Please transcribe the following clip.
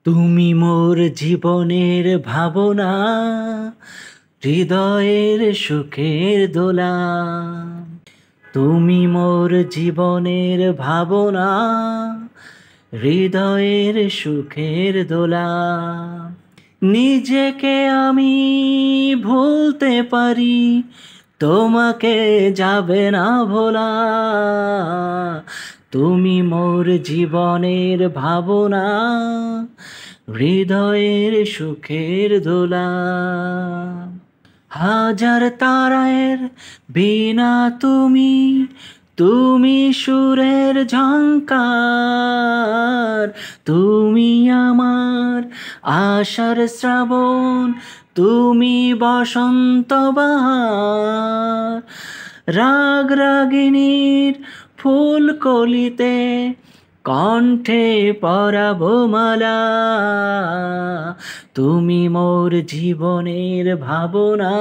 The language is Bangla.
তুমি মোর জীবনের ভাবনা, হৃদয়ের সুখের দোলা। তুমি মোর জীবনের ভাবনা, হৃদয়ের সুখের দোলা। নিজেকে আমি ভুলতে পারি, তোমাকে যাবে না ভোলা। তুমি মোর জীবনের ভাবনা, হৃদয়ের সুখের দোলা। হাজার তারায়ের বিনা তুমি, তুমি সুরের ঝংকার। তুমি আমার আশার শ্রাবণ, তুমি বসন্ত বাহার। রাগ রাগিনীর ফুল কলিতে, কণ্ঠে পরাবো মালা। তুমি মোর জীবনের ভাবনা।